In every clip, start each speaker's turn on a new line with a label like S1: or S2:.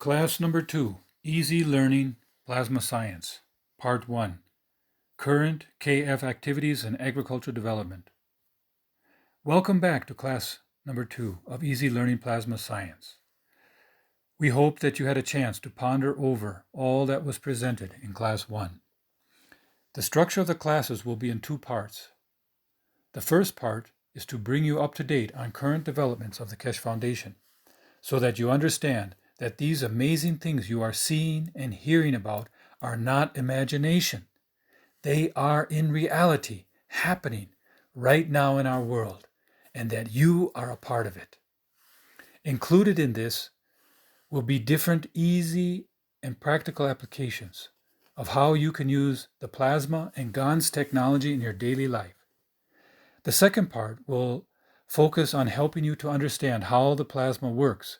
S1: Class number 2, Easy Learning Plasma Science, Part 1, Current KF Activities in Agricultural Development. Welcome back to class number 2 of Easy Learning Plasma Science. We hope that you had a chance to ponder over all that was presented in class 1. The structure of the classes will be in 2 parts. The first part is to bring you up to date on current developments of the Keshe Foundation, so that you understand that these amazing things you are seeing and hearing about are not imagination. They are in reality happening right now in our world, and that you are a part of it. Included in this will be different easy and practical applications of how you can use the plasma and GANS technology in your daily life. The second part will focus on helping you to understand how the plasma works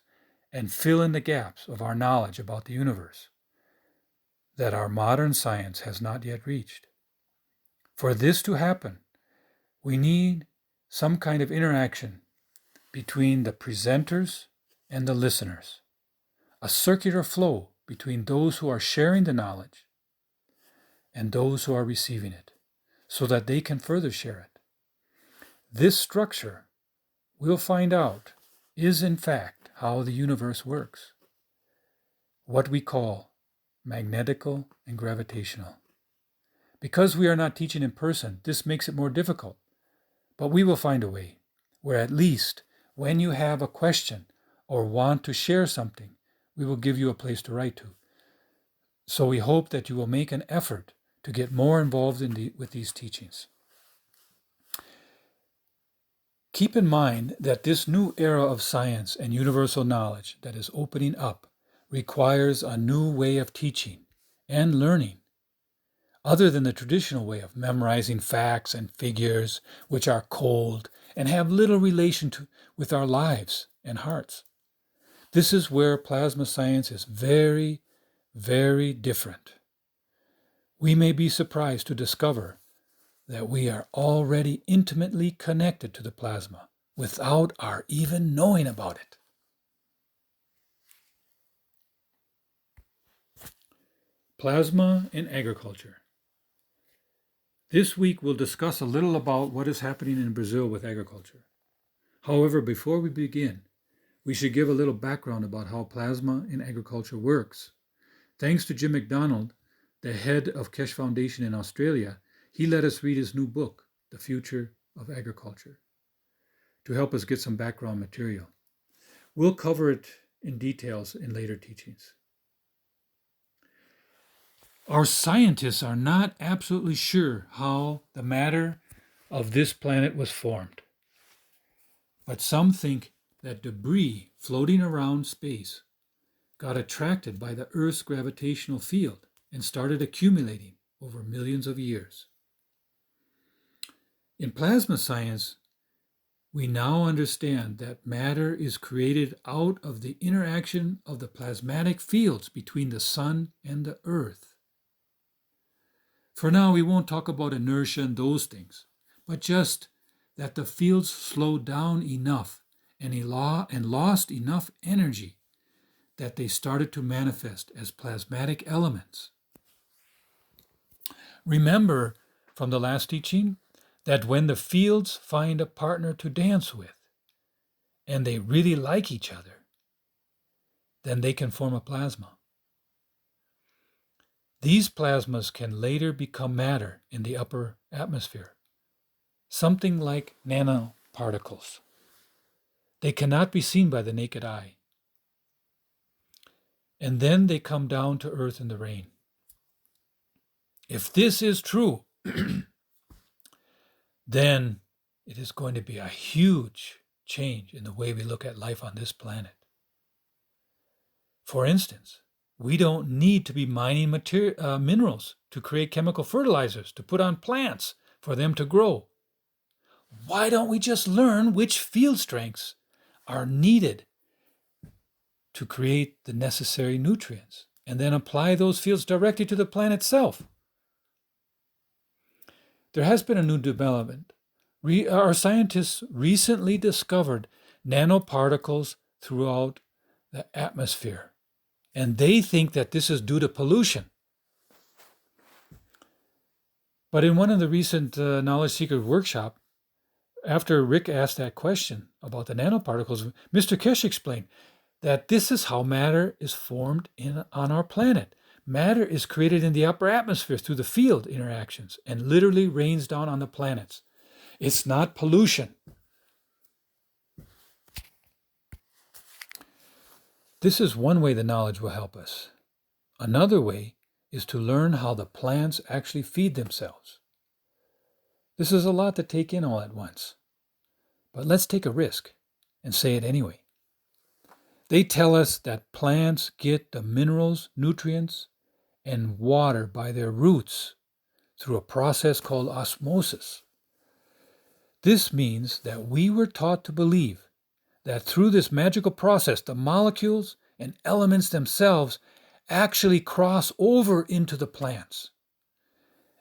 S1: and fill in the gaps of our knowledge about the universe that our modern science has not yet reached. For this to happen, we need some kind of interaction between the presenters and the listeners, a circular flow between those who are sharing the knowledge and those who are receiving it, so that they can further share it. This structure, we'll find out, is in fact how the universe works, what we call magnetical and gravitational. Because we are not teaching in person, this makes it more difficult, but we will find a way where at least when you have a question or want to share something, we will give you a place to write to. So we hope that you will make an effort to get more involved with these teachings. Keep in mind that this new era of science and universal knowledge that is opening up requires a new way of teaching and learning, other than the traditional way of memorizing facts and figures, which are cold and have little relation with our lives and hearts. This is where plasma science is very, very different. We may be surprised to discover that we are already intimately connected to the plasma without our even knowing about it. Plasma in agriculture. This week we'll discuss a little about what is happening in Brazil with agriculture. However, before we begin, we should give a little background about how plasma in agriculture works. Thanks to Jim McDonald, the head of Keshe Foundation in Australia, he let us read his new book, The Future of Agriculture, to help us get some background material. We'll cover it in details in later teachings. Our scientists are not absolutely sure how the matter of this planet was formed, but some think that debris floating around space got attracted by the Earth's gravitational field and started accumulating over millions of years. In plasma science, we now understand that matter is created out of the interaction of the plasmatic fields between the sun and the earth. For now, we won't talk about inertia and those things, but just that the fields slowed down enough and lost enough energy that they started to manifest as plasmatic elements. Remember from the last teaching that when the fields find a partner to dance with, and they really like each other, then they can form a plasma. These plasmas can later become matter in the upper atmosphere, something like nanoparticles. They cannot be seen by the naked eye. And then they come down to earth in the rain. If this is true, then it is going to be a huge change in the way we look at life on this planet. For instance, we don't need to be mining minerals to create chemical fertilizers to put on plants for them to grow. Why don't we just learn which field strengths are needed to create the necessary nutrients and then apply those fields directly to the plant itself? There has been a new development. Our scientists recently discovered nanoparticles throughout the atmosphere and they think that this is due to pollution. But in one of the recent Knowledge Seeker workshop, after Rick asked that question about the nanoparticles, Mr. Kesh explained that this is how matter is formed on our planet. Matter is created in the upper atmosphere through the field interactions and literally rains down on the planets. It's not pollution. This is one way the knowledge will help us. Another way is to learn how the plants actually feed themselves. This is a lot to take in all at once. But let's take a risk and say it anyway. They tell us that plants get the minerals, nutrients, and water by their roots through a process called osmosis. This means that we were taught to believe that through this magical process, the molecules and elements themselves actually cross over into the plants.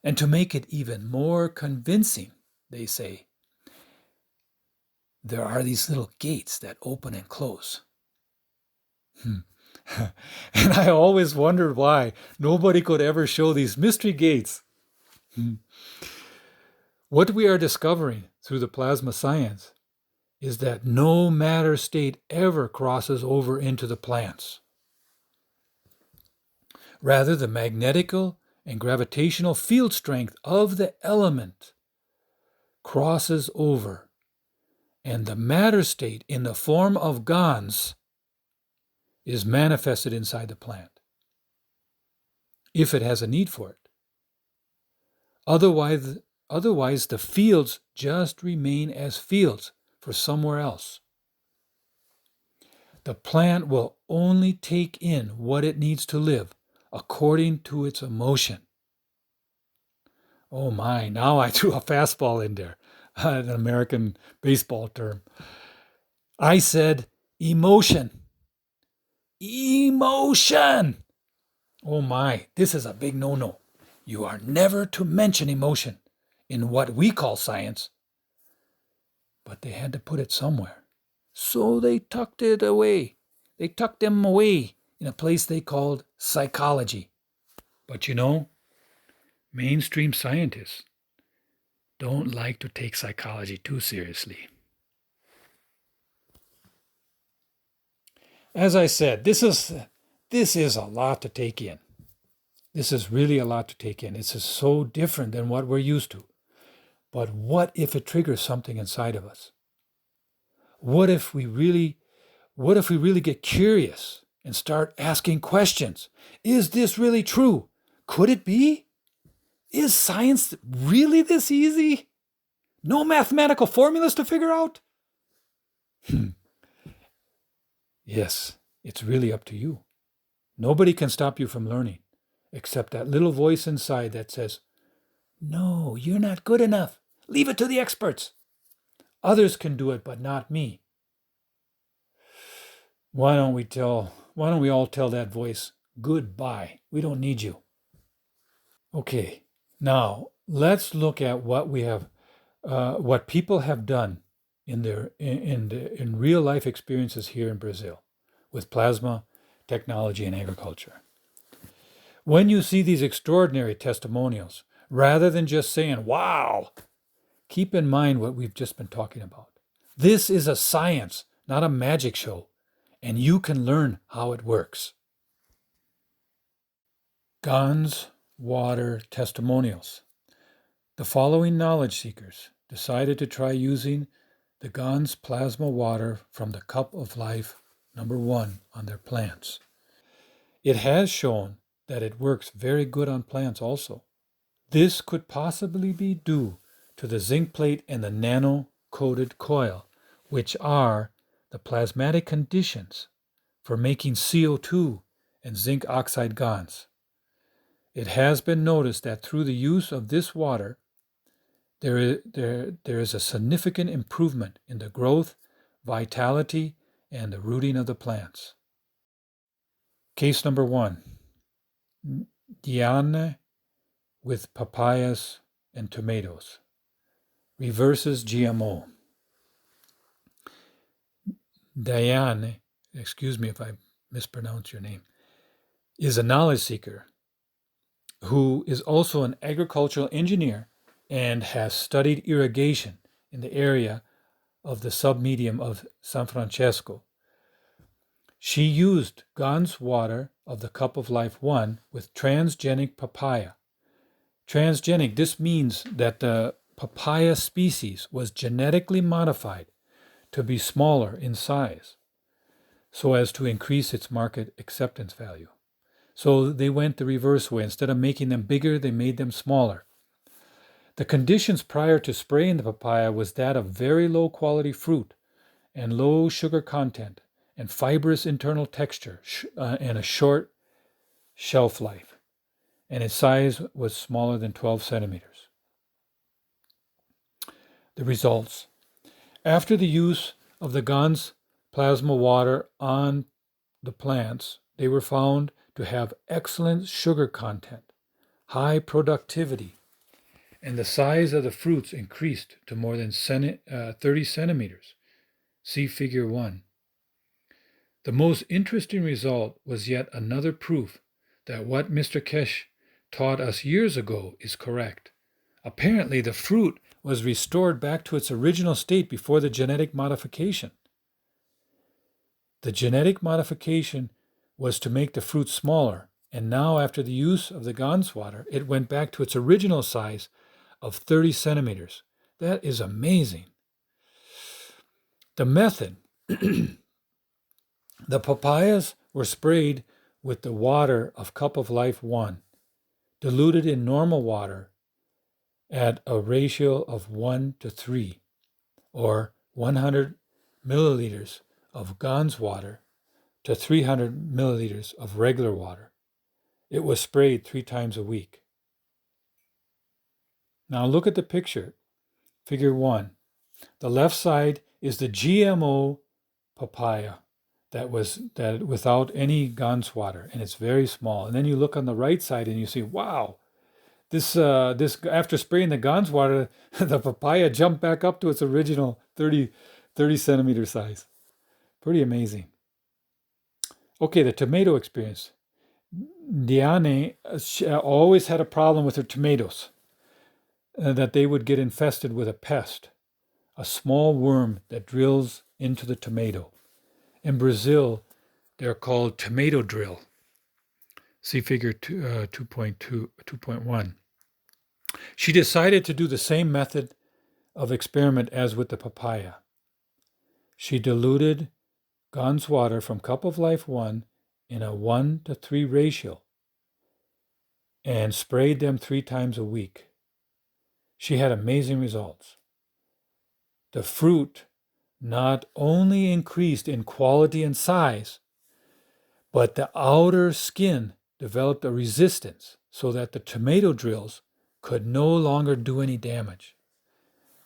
S1: And to make it even more convincing, they say, there are these little gates that open and close. And I always wondered why nobody could ever show these mystery gates. What we are discovering through the plasma science is that no matter state ever crosses over into the plants. Rather, the magnetical and gravitational field strength of the element crosses over, and the matter state in the form of GANs is manifested inside the plant, if it has a need for it. Otherwise, the fields just remain as fields for somewhere else. The plant will only take in what it needs to live according to its emotion. Oh my, now I threw a fastball in there, an American baseball term. I said emotion. Emotion! Oh my, this is a big no-no. You are never to mention emotion in what we call science. But they had to put it somewhere. So they tucked it away. They tucked them away in a place they called psychology. But you know, mainstream scientists don't like to take psychology too seriously. As I said, this is a lot to take in. This is really a lot to take in. It's just so different than what we're used to. But what if it triggers something inside of us? What if we really get curious and start asking questions? Is this really true? Could it be? Is science really this easy? No mathematical formulas to figure out? Yes, it's really up to you. Nobody can stop you from learning, except that little voice inside that says, no, you're not good enough. Leave it to the experts. Others can do it, but not me. Why don't we all tell that voice, goodbye. We don't need you. Okay, now let's look at what people have done in real life experiences here in Brazil with plasma technology and agriculture. When you see these extraordinary testimonials, rather than just saying, wow, keep in mind what we've just been talking about. This is a science, not a magic show, and you can learn how it works. GANs water testimonials. The following knowledge seekers decided to try using the GANs plasma water from the Cup of Life #1 on their plants. It has shown that it works very good on plants also. This could possibly be due to the zinc plate and the nano-coated coil, which are the plasmatic conditions for making CO2 and zinc oxide GANs. It has been noticed that through the use of this water, there is a significant improvement in the growth, vitality, and the rooting of the plants. Case number 1. Diane with papayas and tomatoes. Reverses GMO. Diane, excuse me if I mispronounce your name, is a knowledge seeker who is also an agricultural engineer and has studied irrigation in the area of the submedium of San Francesco. She used Gan's water of the Cup of Life 1 with transgenic papaya. Transgenic, this means that the papaya species was genetically modified to be smaller in size so as to increase its market acceptance value. So they went the reverse way. Instead of making them bigger, they made them smaller. The conditions prior to spraying the papaya was that of very low quality fruit and low sugar content and fibrous internal texture and a short shelf life. And its size was smaller than 12 centimeters. The results. After the use of the Gan's plasma water on the plants, they were found to have excellent sugar content, high productivity, and the size of the fruits increased to more than 30 centimeters. See Figure 1. The most interesting result was yet another proof that what Mr. Kesh taught us years ago is correct. Apparently, the fruit was restored back to its original state before the genetic modification. The genetic modification was to make the fruit smaller, and now after the use of the Gan's water, it went back to its original size of 30 centimeters. That is amazing. The method. The papayas were sprayed with the water of Cup of Life 1, diluted in normal water at a ratio of 1 to 3, or 100 milliliters of Gan's water to 300 milliliters of regular water. It was sprayed 3 times a week. Now look at the picture, Figure 1. The left side is the GMO papaya that without any Gan's water, and it's very small. And then you look on the right side and you see, wow, this after spraying the Gan's water, the papaya jumped back up to its original 30 centimeter size. Pretty amazing. Okay, the tomato experience. Diane always had a problem with her tomatoes, that they would get infested with a pest, a small worm that drills into the tomato. In Brazil, they're called tomato drill. See Figure 2.1. She decided to do the same method of experiment as with the papaya. She diluted Gan's water from Cup of Life 1 in a 1 to 3 ratio and sprayed them 3 times a week. She had amazing results. The fruit not only increased in quality and size, but the outer skin developed a resistance so that the tomato drills could no longer do any damage.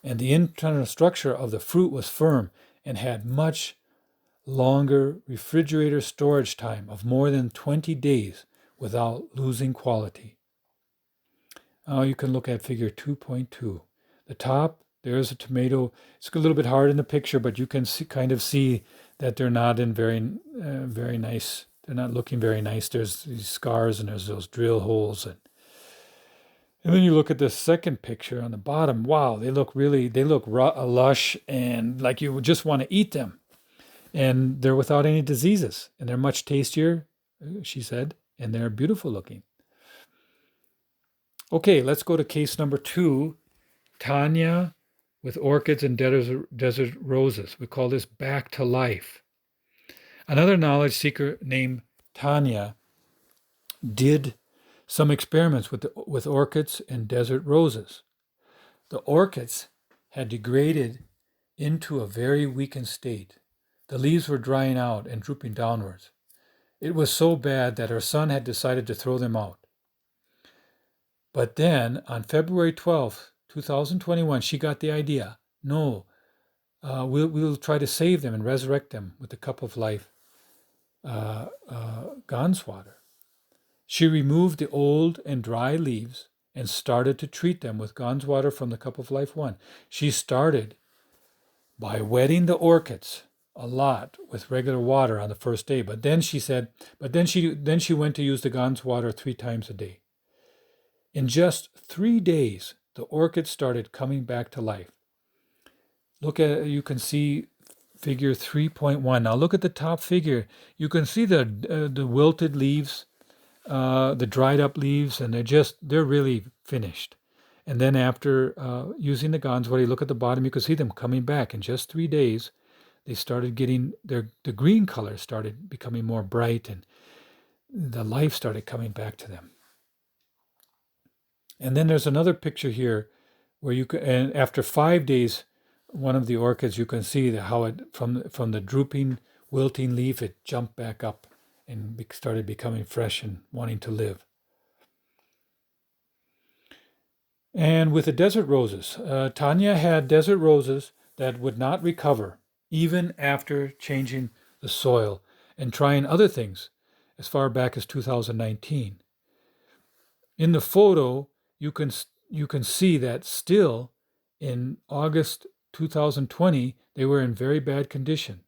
S1: And the internal structure of the fruit was firm and had much longer refrigerator storage time of more than 20 days without losing quality. Now you can look at Figure 2.2. The top, there's a tomato. It's a little bit hard in the picture, but you can kind of see that they're not in very nice. They're not looking very nice. There's these scars and there's those drill holes. And then you look at the second picture on the bottom. Wow, they look lush and like you would just want to eat them. And they're without any diseases. And they're much tastier, she said, and they're beautiful looking. Okay, let's go to case number 2. Tanya with orchids and desert roses. We call this back to life. Another knowledge seeker named Tanya did some experiments with orchids and desert roses. The orchids had degraded into a very weakened state. The leaves were drying out and drooping downwards. It was so bad that her son had decided to throw them out. But then, on February 12th, 2021, she got the idea. No, we'll try to save them and resurrect them with the Cup of Life Gan's water. She removed the old and dry leaves and started to treat them with Gan's water from the Cup of Life 1. She started by wetting the orchids a lot with regular water on the first day. But then she said, then she went to use the Gans water 3 times a day. In just 3 days, the orchid started coming back to life. Look at, you can see figure 3.1. Now look at the top figure. You can see the wilted leaves, the dried up leaves, and they're really finished. And then after using the Gans water, you look at the bottom, you can see them coming back. In just 3 days, they started getting the green color started becoming more bright, and the life started coming back to them. And then there's another picture here where you can, and after 5 days, one of the orchids, you can see how it from the drooping, wilting leaf, it jumped back up and started becoming fresh and wanting to live. And with the desert roses, Tanya had desert roses that would not recover even after changing the soil and trying other things as far back as 2019. In the photo, you can see that still in August 2020, they were in very bad condition.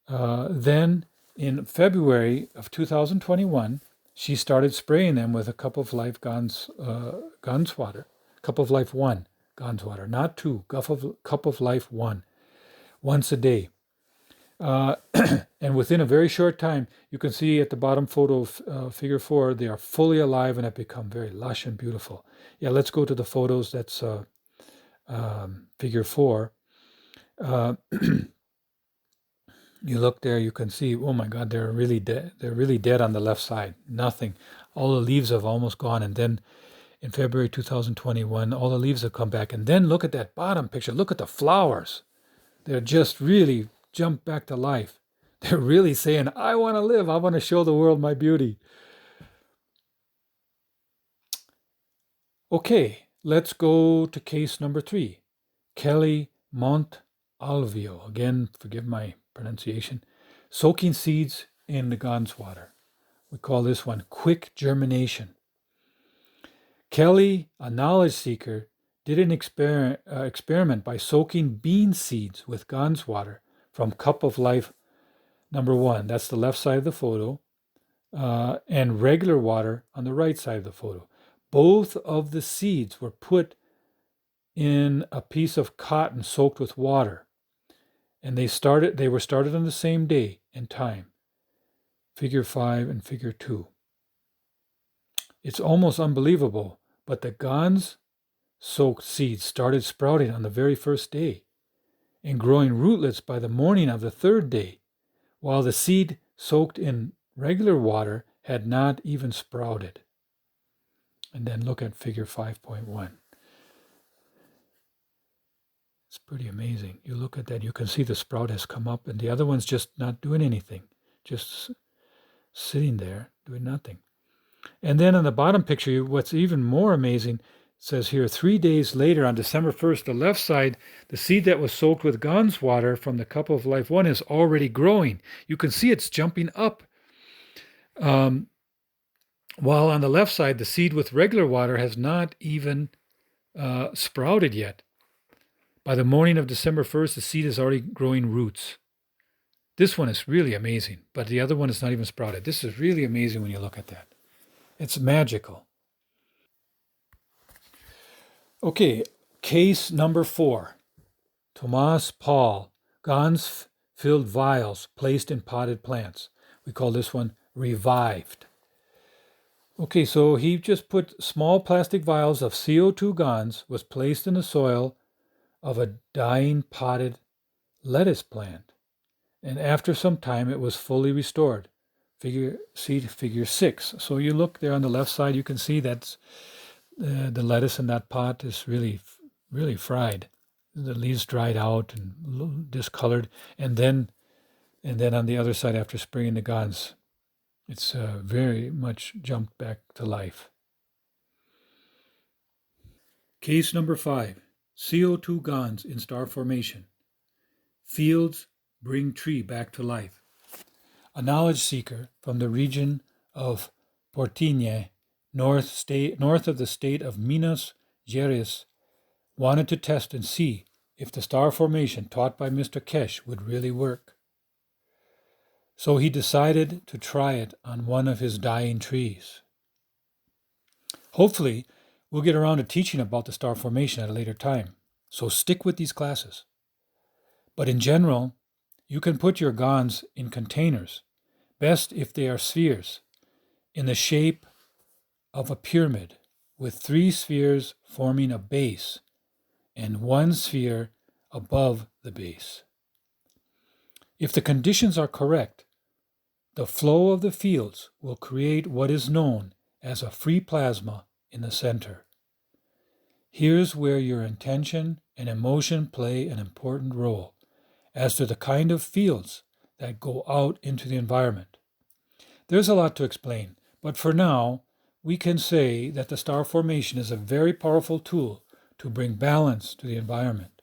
S1: Then in February of 2021, she started spraying them with a Cup of Life Gans water, Cup of Life 1 Gans water, not 2, Cup of Life 1, once a day. And within a very short time, you can see at the bottom photo of figure 4, they are fully alive and have become very lush and beautiful. Yeah, let's go to the photos. That's figure 4. You look there, you can see, oh my God, they're really dead. They're really dead on the left side. Nothing. All the leaves have almost gone. And then in February 2021, all the leaves have come back. And then look at that bottom picture. Look at the flowers. They're just really jumped back to life. They're really saying, I want to live. I want to show the world my beauty. Okay, let's go to case number 3. Kelly Montalvio. Again, forgive my pronunciation. Soaking seeds in the Gans water. We call this one quick germination. Kelly, a knowledge seeker, did an experiment by soaking bean seeds with Gans water from Cup of Life number 1. That's the left side of the photo. And regular water on the right side of the photo. Both of the seeds were put in a piece of cotton soaked with water. And they were started on the same day and time. Figure 5 and figure 2. It's almost unbelievable, but the Gans soaked seeds started sprouting on the very first day and growing rootlets by the morning of the 3rd day, while the seed soaked in regular water had not even sprouted. And then look at figure 5.1. It's pretty amazing. You look at that, you can see the sprout has come up, and the other one's just not doing anything, just sitting there doing nothing. And then on the bottom picture, what's even more amazing, it says here, 3 days later, on December 1st, the left side, the seed that was soaked with Gans water from the Cup of Life 1 is already growing. You can see it's jumping up. While on the left side, the seed with regular water has not even sprouted yet. By the morning of December 1st, the seed is already growing roots. This one is really amazing, but the other one is not even sprouted. This is really amazing when you look at that. It's magical. Okay, case number 4. Thomas Paul, Gans-filled vials placed in potted plants. We call this one revived. Okay, so he just put small plastic vials of CO2 Gans was placed in the soil of a dying potted lettuce plant. And after some time, it was fully restored. Figure 6. So you look there on the left side, you can see that the lettuce in that pot is really, really fried. The leaves dried out and discolored. And then on the other side, after spraying the Gans, it's very much jumped back to life. Case number 5. CO2 Gans in star formation. Fields bring tree back to life. A knowledge seeker from the region of Portinha, north of the state of Minas Gerais, wanted to test and see if the star formation taught by Mr. Kesh would really work. So he decided to try it on one of his dying trees. Hopefully, we'll get around to teaching about the star formation at a later time, so stick with these classes. But in general, you can put your GONS in containers, best if they are spheres, in the shape of a pyramid, with 3 spheres forming a base and 1 sphere above the base. If the conditions are correct, the flow of the fields will create what is known as a free plasma in the center. Here's where your intention and emotion play an important role as to the kind of fields that go out into the environment. There's a lot to explain, but for now, we can say that the star formation is a very powerful tool to bring balance to the environment.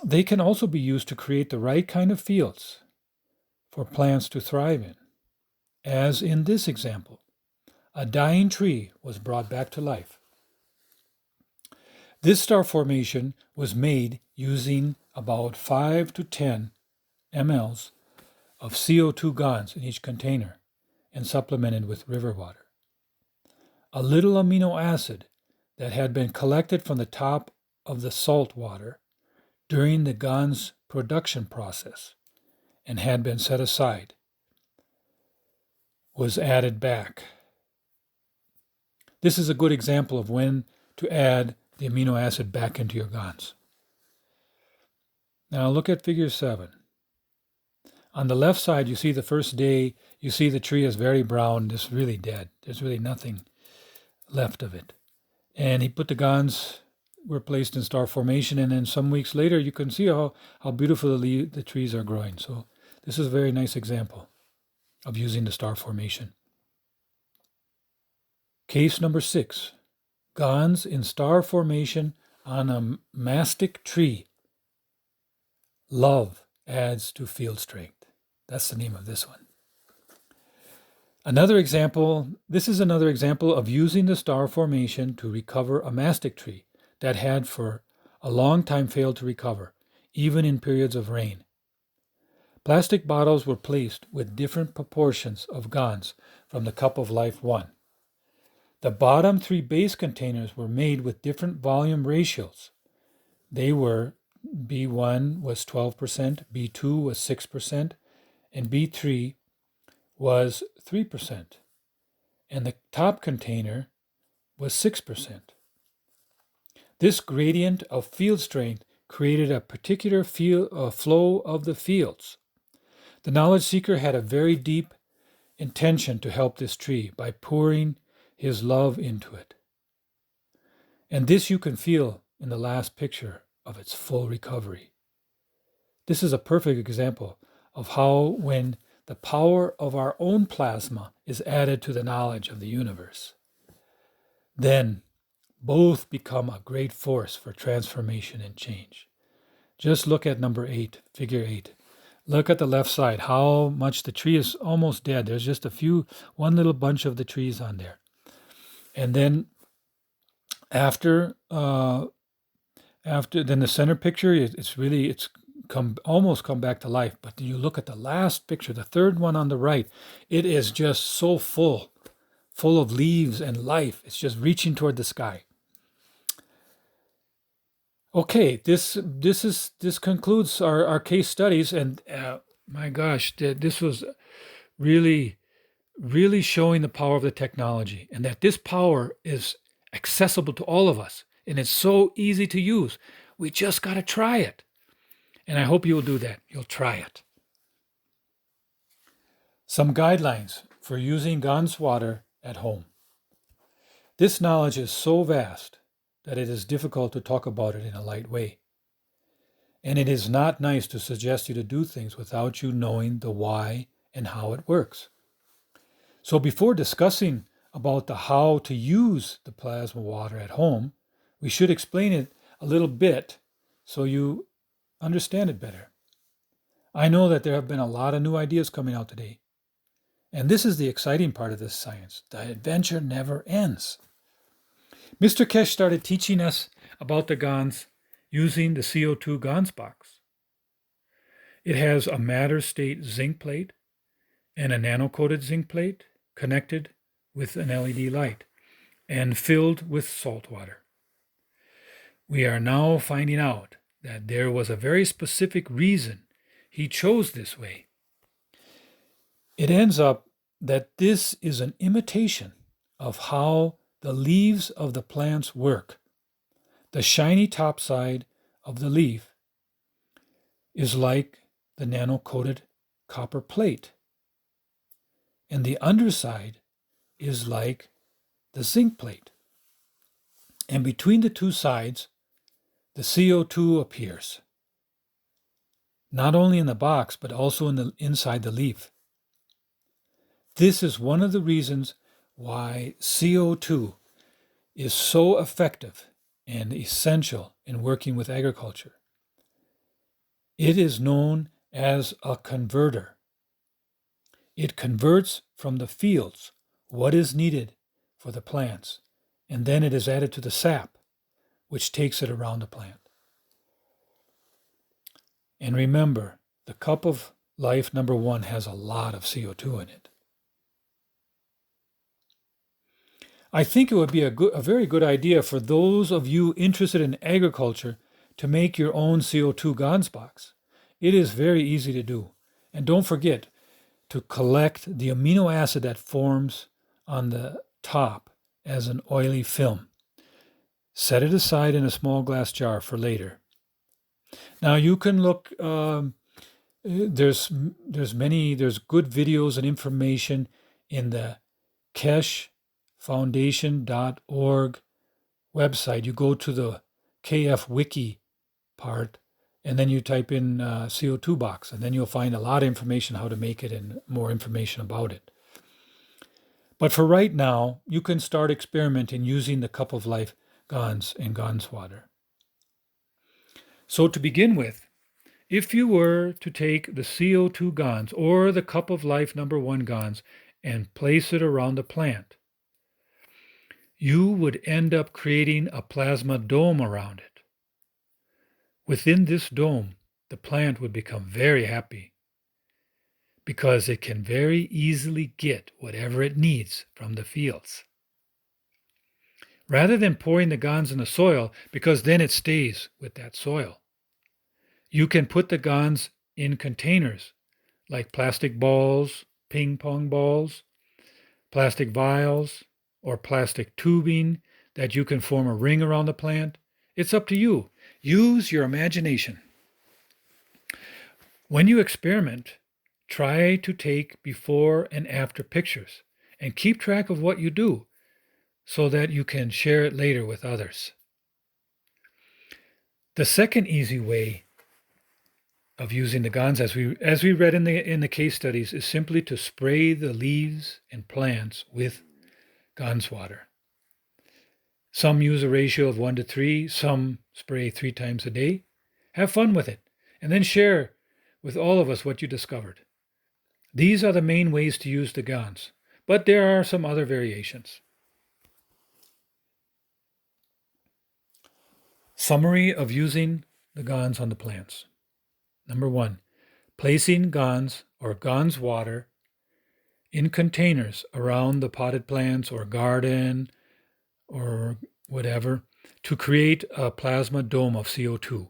S1: They can also be used to create the right kind of fields for plants to thrive in. As in this example, a dying tree was brought back to life. This star formation was made using about 5 to 10 mLs of CO2 GONS in each container and supplemented with river water. A little amino acid that had been collected from the top of the salt water during the GONS production process and had been set aside was added back. This is a good example of when to add the amino acid back into your GONS. Now look at figure 7. On the left side, you see the first day, you see the tree is very brown, it's really dead. There's really nothing left of it. And he put the GONS were placed in star formation, and then some weeks later you can see how beautiful the trees are growing. So this is a very nice example of using the star formation. Case number 6. GONS in star formation on a mastic tree. Love adds to field strength. That's the name of this one. This is another example of using the star formation to recover a mastic tree that had for a long time failed to recover, even in periods of rain. Plastic bottles were placed with different proportions of GONS from the Cup of Life 1. The bottom 3 base containers were made with different volume ratios. They were B1 was 12%, B2 was 6%, and B3 was 3%. And the top container was 6%. This gradient of field strength created a particular flow of the fields. The knowledge seeker had a very deep intention to help this tree by pouring his love into it. And this you can feel in the last picture of its full recovery. This is a perfect example of how when the power of our own plasma is added to the knowledge of the universe, then both become a great force for transformation and change. Just look at number 8, figure 8. Look at the left side, how much the tree is almost dead. There's just one little bunch of the trees on there. And then after then the center picture, it's almost come back to life. But you look at the last picture, the third one on the right, it is just so full of leaves and life. It's just reaching toward the sky. Okay, this concludes our case studies, and my gosh, this was really showing the power of the technology, and that this power is accessible to all of us, and it's so easy to use. We just got to try it. And I hope you'll do that. You'll try it. Some guidelines for using GONS water at home. This knowledge is so vast that it is difficult to talk about it in a light way. And it is not nice to suggest you to do things without you knowing the why and how it works. So before discussing about the how to use the plasma water at home, we should explain it a little bit so you understand it better. I know that there have been a lot of new ideas coming out today. And this is the exciting part of this science. The adventure never ends. Mr. Kesh started teaching us about the GONS using the CO2 GANS box. It has a matter state zinc plate and a nano-coated zinc plate connected with an LED light and filled with salt water. We are now finding out that there was a very specific reason he chose this way. It ends up that this is an imitation of how the leaves of the plants work. The shiny top side of the leaf is like the nano-coated copper plate, and the underside is like the zinc plate. And between the two sides, the CO2 appears, not only in the box, but also inside the leaf. This is one of the reasons why CO2 is so effective and essential in working with agriculture. It is known as a converter. It converts from the fields what is needed for the plants, and then it is added to the sap, which takes it around the plant. And remember, the cup of life number 1 has a lot of CO2 in it. I think it would be a very good idea for those of you interested in agriculture to make your own CO2 GANS box. It is very easy to do. And don't forget to collect the amino acid that forms on the top as an oily film. Set it aside in a small glass jar for later. Now you can look, there's good videos and information in the keshfoundation.org website. You go to the KF Wiki part, and then you type in CO2 box, and then you'll find a lot of information how to make it and more information about it. But for right now, you can start experimenting using the Cup of Life GANS and GANS water. So to begin with, if you were to take the CO2 GANS or the Cup of Life number 1 GANS and place it around the plant, you would end up creating a plasma dome around it. Within this dome, the plant would become very happy because it can very easily get whatever it needs from the fields. Rather than pouring the GANS in the soil, because then it stays with that soil, you can put the GANS in containers like plastic balls, ping pong balls, plastic vials, or plastic tubing that you can form a ring around the plant. It's up to you. Use your imagination. When you experiment, try to take before and after pictures and keep track of what you do so that you can share it later with others. The second easy way of using the GANS, as we read in the case studies, is simply to spray the leaves and plants with GANS water. Some use a ratio of 1 to 3, some spray 3 times a day. Have fun with it, and then share with all of us what you discovered. These are the main ways to use the GANS, but there are some other variations. Summary of using the GANS on the plants. Number 1, placing GANS or GANS water in containers around the potted plants or garden or whatever to create a plasma dome of CO2.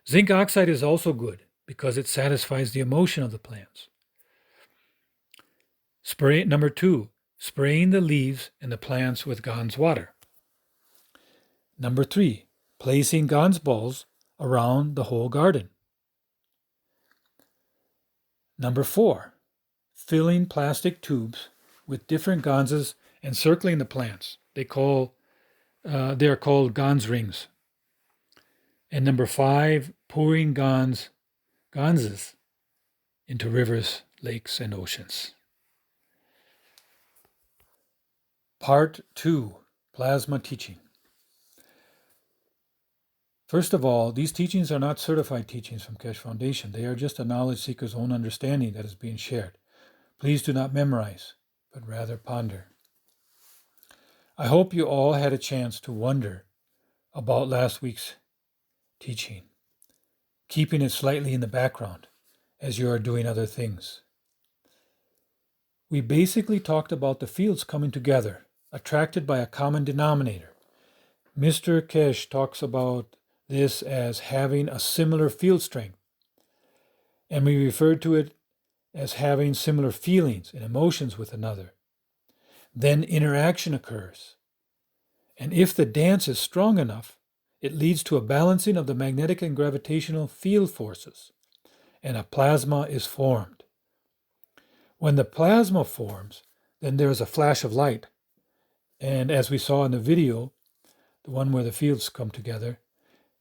S1: Zinc oxide is also good because it satisfies the emotion of the plants. Number 2, spraying the leaves and the plants with GANS water. Number 3, placing GANS balls around the whole garden. Number 4, filling plastic tubes with different GANSes and circling the plants. They are called GANS rings. And number 5, pouring GANSes into rivers, lakes, and oceans. Part 2, Plasma Teaching. First of all, these teachings are not certified teachings from Kesh Foundation. They are just a knowledge seeker's own understanding that is being shared. Please do not memorize, but rather ponder. I hope you all had a chance to wonder about last week's teaching, keeping it slightly in the background as you are doing other things. We basically talked about the fields coming together, attracted by a common denominator. Mr. Kesh talks about this as having a similar field strength, and we referred to it as having similar feelings and emotions with another. Then interaction occurs, and if the dance is strong enough, it leads to a balancing of the magnetic and gravitational field forces, and a plasma is formed. When the plasma forms, then there is a flash of light, and as we saw in the video, the one where the fields come together,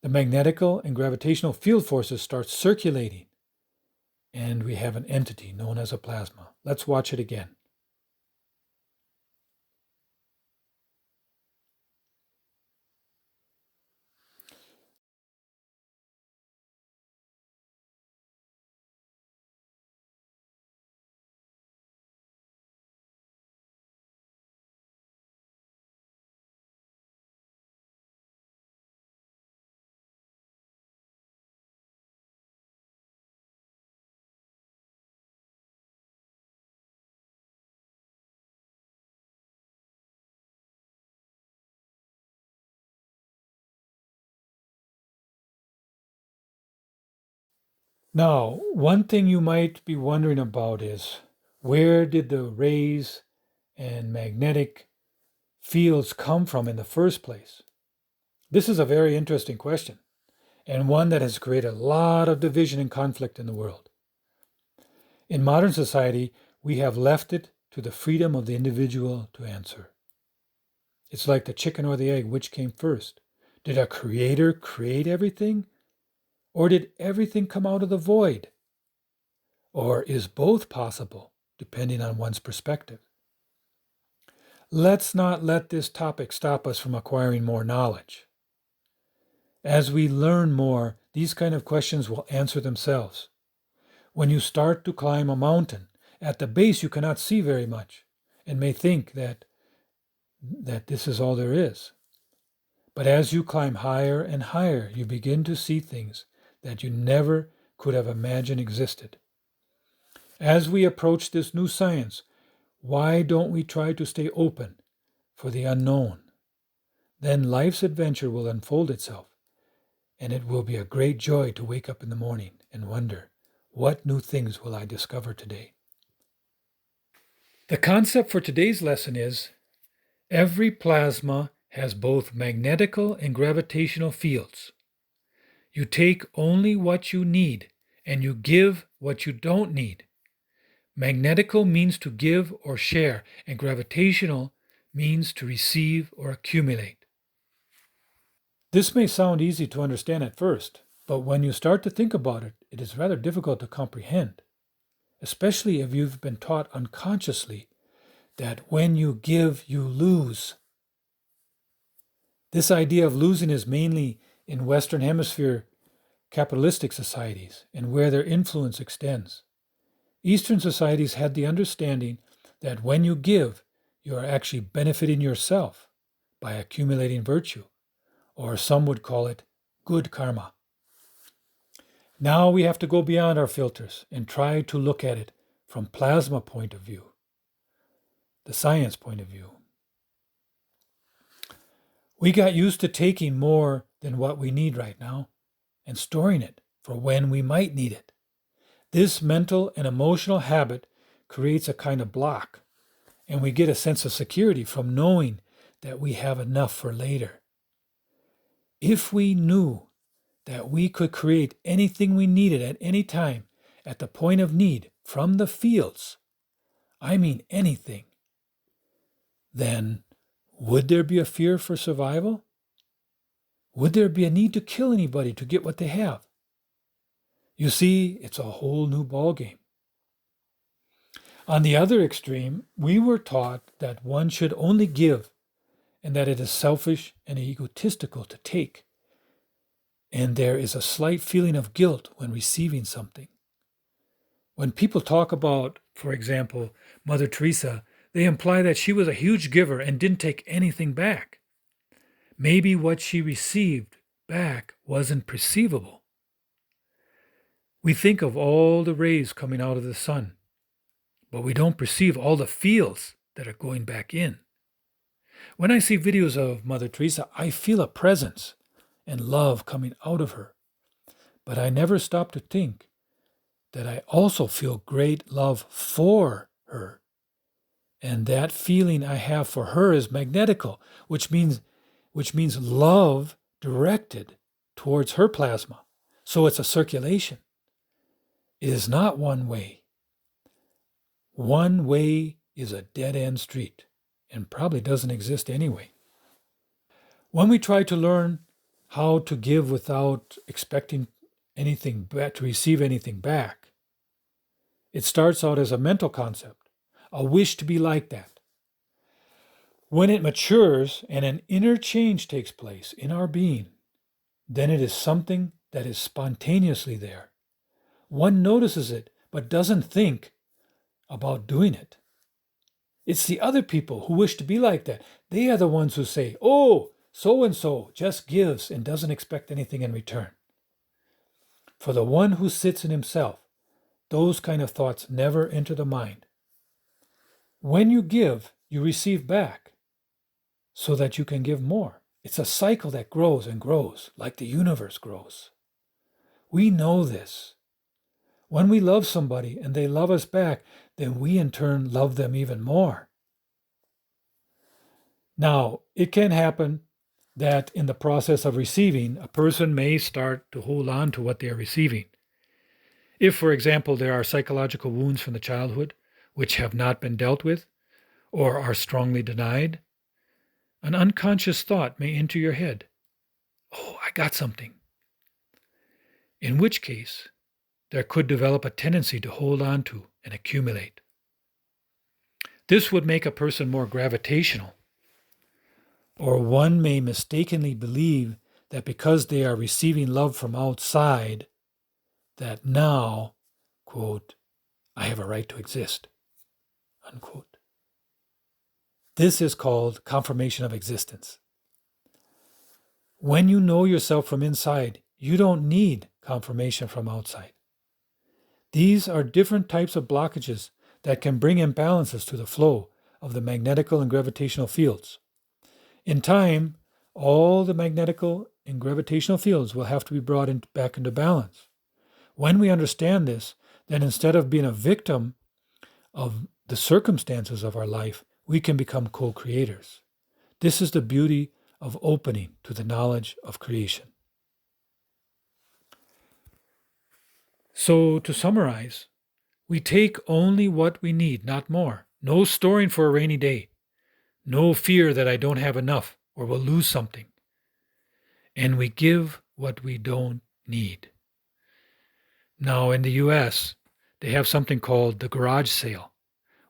S1: the magnetical and gravitational field forces start circulating, and we have an entity known as a plasma. Let's watch it again. Now, one thing you might be wondering about is, where did the rays and magnetic fields come from in the first place? This is a very interesting question, and one that has created a lot of division and conflict in the world. In modern society, we have left it to the freedom of the individual to answer. It's like the chicken or the egg, which came first? Did a creator create everything? Or did everything come out of the void? Or is both possible, depending on one's perspective? Let's not let this topic stop us from acquiring more knowledge. As we learn more, these kind of questions will answer themselves. When you start to climb a mountain, at the base you cannot see very much and may think that this is all there is. But as you climb higher and higher, you begin to see things that you never could have imagined existed. As we approach this new science, why don't we try to stay open for the unknown? Then life's adventure will unfold itself, and it will be a great joy to wake up in the morning and wonder, what new things will I discover today? The concept for today's lesson is, every plasma has both magnetical and gravitational fields. You take only what you need, and you give what you don't need. Magnetical means to give or share, and gravitational means to receive or accumulate. This may sound easy to understand at first, but when you start to think about it, it is rather difficult to comprehend, especially if you've been taught unconsciously that when you give, you lose. This idea of losing is mainly in Western Hemisphere capitalistic societies and where their influence extends. Eastern societies had the understanding that when you give, you are actually benefiting yourself by accumulating virtue, or some would call it good karma. Now we have to go beyond our filters and try to look at it from plasma point of view, the science point of view. We got used to taking more than what we need right now and storing it for when we might need it. This mental and emotional habit creates a kind of block, and we get a sense of security from knowing that we have enough for later. If we knew that we could create anything we needed at any time at the point of need from the fields, I mean anything, then would there be a fear for survival? Would there be a need to kill anybody to get what they have? You see, it's a whole new ballgame. On the other extreme, we were taught that one should only give and that it is selfish and egotistical to take. And there is a slight feeling of guilt when receiving something. When people talk about, for example, Mother Teresa, they imply that she was a huge giver and didn't take anything back. Maybe what she received back wasn't perceivable. We think of all the rays coming out of the sun, but we don't perceive all the fields that are going back in. When I see videos of Mother Teresa, I feel a presence and love coming out of her. But I never stop to think that I also feel great love for her. And that feeling I have for her is magnetical, which means love directed towards her plasma. So it's a circulation. It is not one way. One way is a dead-end street and probably doesn't exist anyway. When we try to learn how to give without expecting anything back, to receive anything back, it starts out as a mental concept, a wish to be like that. When it matures and an inner change takes place in our being, then it is something that is spontaneously there. One notices it, but doesn't think about doing it. It's the other people who wish to be like that. They are the ones who say, oh, so-and-so just gives and doesn't expect anything in return. For the one who sits in himself, those kind of thoughts never enter the mind. When you give, you receive back so that you can give more. It's a cycle that grows and grows, like the universe grows. We know this. When we love somebody and they love us back, then we in turn love them even more. Now, it can happen that in the process of receiving, a person may start to hold on to what they are receiving. If, for example, there are psychological wounds from the childhood which have not been dealt with or are strongly denied, an unconscious thought may enter your head. Oh, I got something. In which case, there could develop a tendency to hold on to and accumulate. This would make a person more gravitational, or one may mistakenly believe that because they are receiving love from outside, that now, quote, I have a right to exist, unquote. This is called confirmation of existence. When you know yourself from inside, you don't need confirmation from outside. These are different types of blockages that can bring imbalances to the flow of the magnetical and gravitational fields. In time, all the magnetical and gravitational fields will have to be brought back into balance. When we understand this, then instead of being a victim of the circumstances of our life, we can become co-creators. This is the beauty of opening to the knowledge of creation. So, to summarize, we take only what we need, not more. No storing for a rainy day. No fear that I don't have enough or will lose something. And we give what we don't need. Now, in the US, they have something called the garage sale,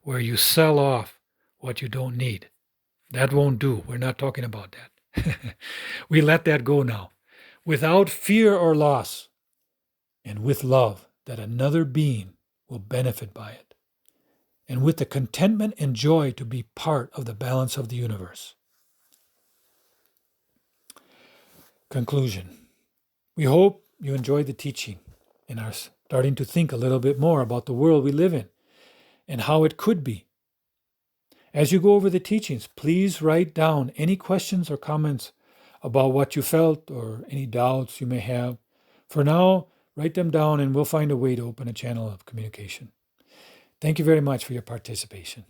S1: where you sell off what you don't need. That won't do. We're not talking about that. We let that go now. Without fear or loss, and with love that another being will benefit by it, and with the contentment and joy to be part of the balance of the universe. Conclusion. We hope you enjoyed the teaching and are starting to think a little bit more about the world we live in and how it could be. As you go over the teachings, please write down any questions or comments about what you felt or any doubts you may have. For now, write them down and we'll find a way to open a channel of communication. Thank you very much for your participation.